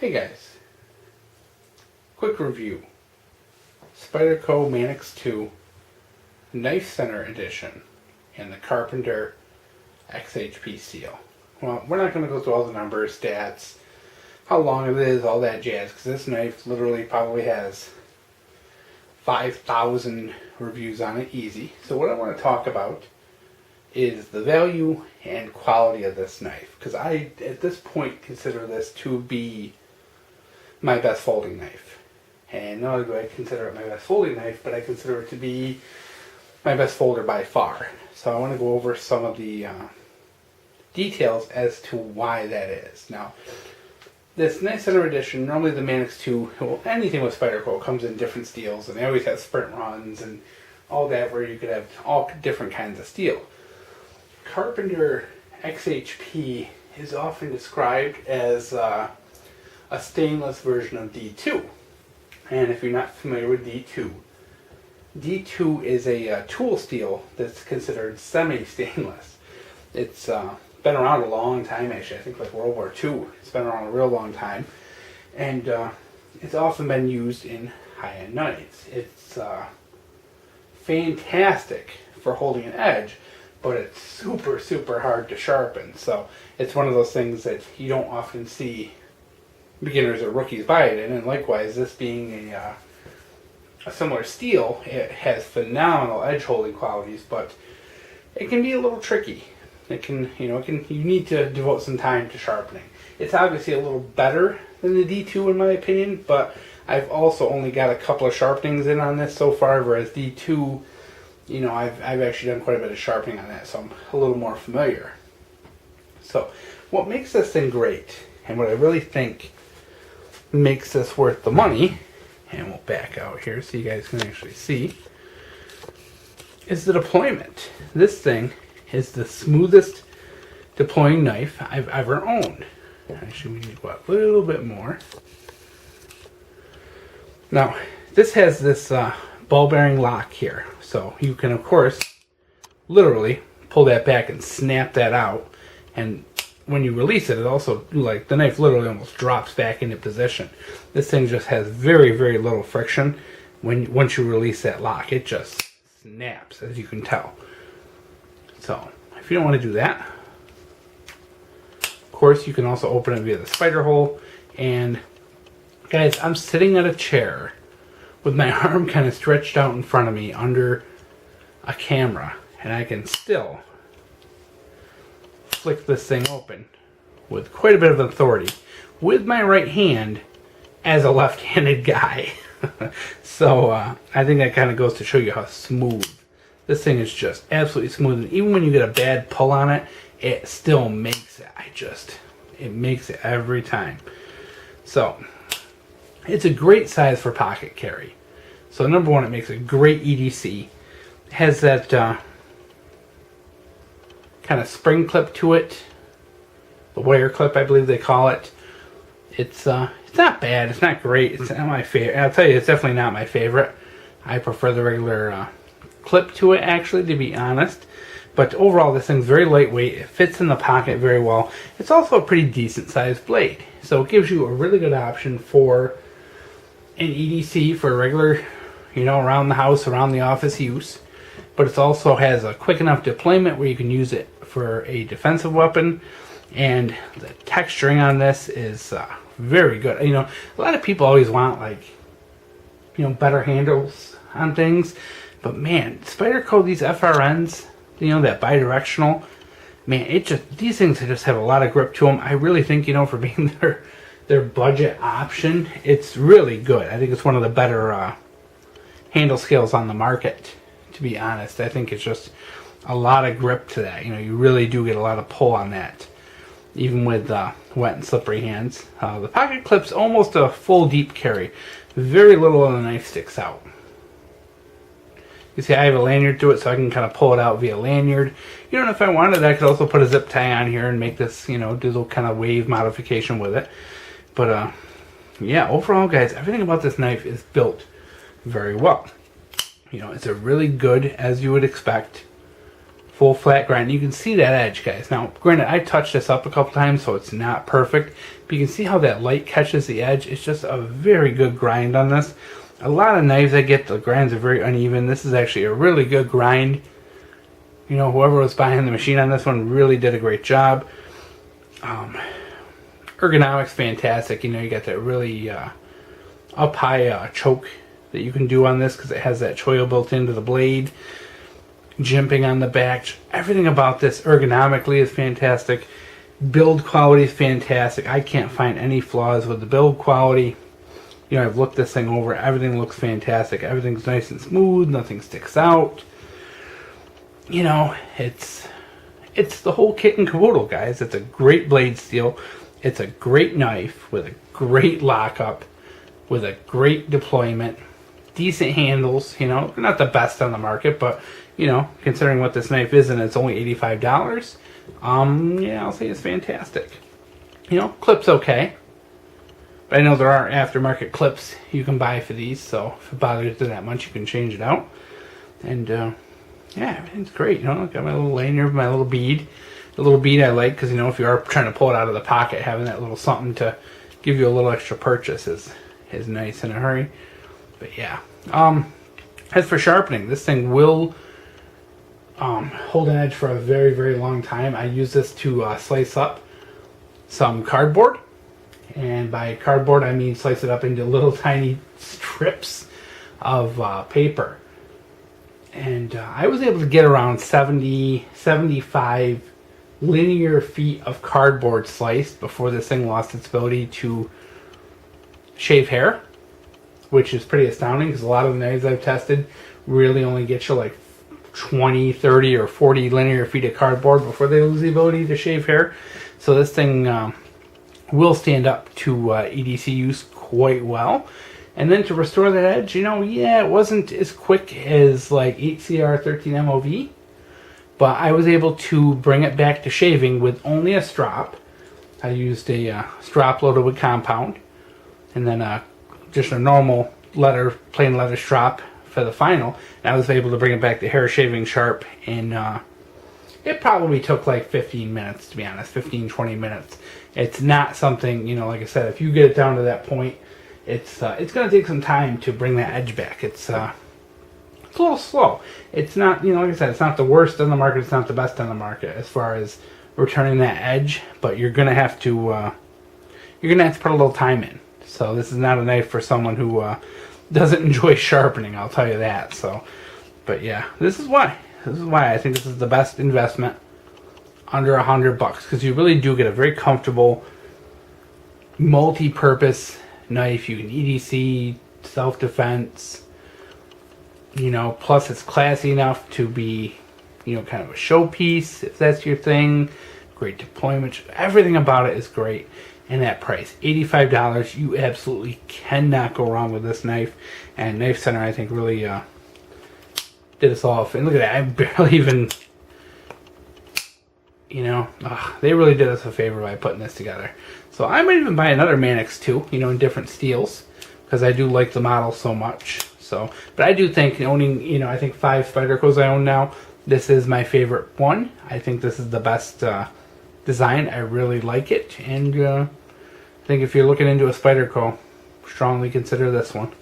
Hey guys, quick review. Spyderco Manix 2 Knife Center Edition and the Carpenter XHP steel. Well, we're not going to go through all the numbers, stats, how long it is, all that jazz, because this knife literally probably has 5,000 reviews on it easy. So what I want to talk about is the value and quality of this knife, because I at this point consider this to be my best folding knife. And not only do I consider it my best folding knife, but I consider it to be my best folder by far. So I want to go over some of the details as to why that is. Now, this Knife Center edition, normally the Manix 2, well, anything with Spyderco comes in different steels, and they always have sprint runs and all that where you could have all different kinds of steel. Carpenter XHP is often described as a stainless version of D2. And if you're not familiar with D2, D2 is a tool steel that's considered semi-stainless. It's been around a long time, actually. I think like World War II. It's been around a real long time. And it's often been used in high-end knives. It's fantastic for holding an edge, but it's super, super hard to sharpen. So it's one of those things that you don't often see beginners or rookies buy it in. And likewise, this being a similar steel, it has phenomenal edge holding qualities, but it can be a little tricky. It can, you need to devote some time to sharpening. It's obviously a little better than the D2 in my opinion, but I've also only got a couple of sharpenings in on this so far, whereas D2, I've actually done quite a bit of sharpening on that, so I'm a little more familiar. So what makes this thing great, and what I really think makes this worth the money, and we'll back out here so you guys can actually see, is the deployment. This thing is the smoothest deploying knife I've ever owned. Actually, we need to go out a little bit more. Now, this has this ball bearing lock here, so you can of course literally pull that back and snap that out, and when you release it, it also, like, the knife literally almost drops back into position. This thing just has very, very little friction. Once you release that lock, it just snaps, as you can tell. So, if you don't want to do that, of course, you can also open it via the spider hole. And, guys, I'm sitting at a chair with my arm kind of stretched out in front of me under a camera, and I can still flick this thing open with quite a bit of authority with my right hand as a left-handed guy. So I think that kind of goes to show you how smooth this thing is. Just absolutely smooth, and even when you get a bad pull on it, it still makes it. It makes it every time. So it's a great size for pocket carry. So number one, it makes a great EDC. It has that kind of spring clip to it, the wire clip I believe they call it. It's not bad, it's not great, it's not my favorite. I'll tell you, it's definitely not my favorite. I prefer the regular clip to it, actually, to be honest. But overall, this thing's very lightweight, it fits in the pocket very well. It's also a pretty decent sized blade, so it gives you a really good option for an EDC, for a regular, around the house, around the office use. But it also has a quick enough deployment where you can use it for a defensive weapon, and the texturing on this is very good. A lot of people always want, like, better handles on things, but man, Spyderco, these FRNs, that bidirectional, man, these things just have a lot of grip to them. I really think, for being their budget option, it's really good. I think it's one of the better handle scales on the market. To be honest, I think it's just a lot of grip to that. You really do get a lot of pull on that, even with wet and slippery hands. The pocket clip's almost a full deep carry. Very little of the knife sticks out. You see, I have a lanyard to it, so I can kind of pull it out via lanyard. If I wanted, I could also put a zip tie on here and make this, do a little kind of wave modification with it. But yeah, overall, guys, everything about this knife is built very well. It's a really good, as you would expect, full flat grind. You can see that edge, guys. Now, granted, I touched this up a couple times, so it's not perfect, but you can see how that light catches the edge. It's just a very good grind on this. A lot of knives I get, the grinds are very uneven. This is actually a really good grind. You know, whoever was behind the machine on this one really did a great job. Ergonomics, fantastic. You know, you got that really up high choke that you can do on this because it has that choil built into the blade. Jimping on the back. Everything about this ergonomically is fantastic. Build quality is fantastic. I can't find any flaws with the build quality. You know, I've looked this thing over. Everything looks fantastic. Everything's nice and smooth. Nothing sticks out. You know, it's the whole kit and caboodle, guys. It's a great blade steel. It's a great knife with a great lockup, with a great deployment, decent handles. You know, they're not the best on the market, but you know, considering what this knife is and it's only $85, yeah, I'll say it's fantastic. You know, clip's okay. But I know there are aftermarket clips you can buy for these, so if it bothers you that much, you can change it out. And yeah, everything's great. You know, got my little lanyard, my little bead. The little bead I like because, you know, if you are trying to pull it out of the pocket, having that little something to give you a little extra purchase is nice in a hurry. But yeah. As for sharpening, this thing will hold an edge for a very, very long time. I use this to slice up some cardboard. And by cardboard, I mean slice it up into little tiny strips of paper. And I was able to get around 70, 75 linear feet of cardboard sliced before this thing lost its ability to shave hair, which is pretty astounding because a lot of the knives I've tested really only get you like 20, 30, or 40 linear feet of cardboard before they lose the ability to shave hair. So this thing will stand up to EDC use quite well. And then to restore that edge, you know, yeah, it wasn't as quick as like HCR 13 MOV, but I was able to bring it back to shaving with only a strop. I used a strop loaded with compound, and then just a normal plain leather strop for the final. And I was able to bring it back to hair shaving sharp in, it probably took like 15 minutes, to be honest, 15, 20 minutes. It's not something, you know, like I said, if you get it down to that point, it's going to take some time to bring that edge back. It's a little slow. It's not, you know, like I said, it's not the worst on the market. It's not the best on the market as far as returning that edge. But you're going to have to put a little time in. So this is not a knife for someone who doesn't enjoy sharpening. I'll tell you that. So, but yeah, this is why I think this is the best investment under $100 because you really do get a very comfortable, multi-purpose knife. You can EDC, self-defense, you know, plus it's classy enough to be, you know, kind of a showpiece if that's your thing. Great deployment. Everything about it is great. And that price, $85, you absolutely cannot go wrong with this knife. And Knife Center, I think, really did us all. And look at that, I barely even, you know, they really did us a favor by putting this together. So I might even buy another Manix too, you know, in different steels, because I do like the model so much. So, but I do think owning, you know, I think 5 Spydercos I own now, this is my favorite one. I think this is the best design. I really like it, and I think if you're looking into a Spyderco, strongly consider this one.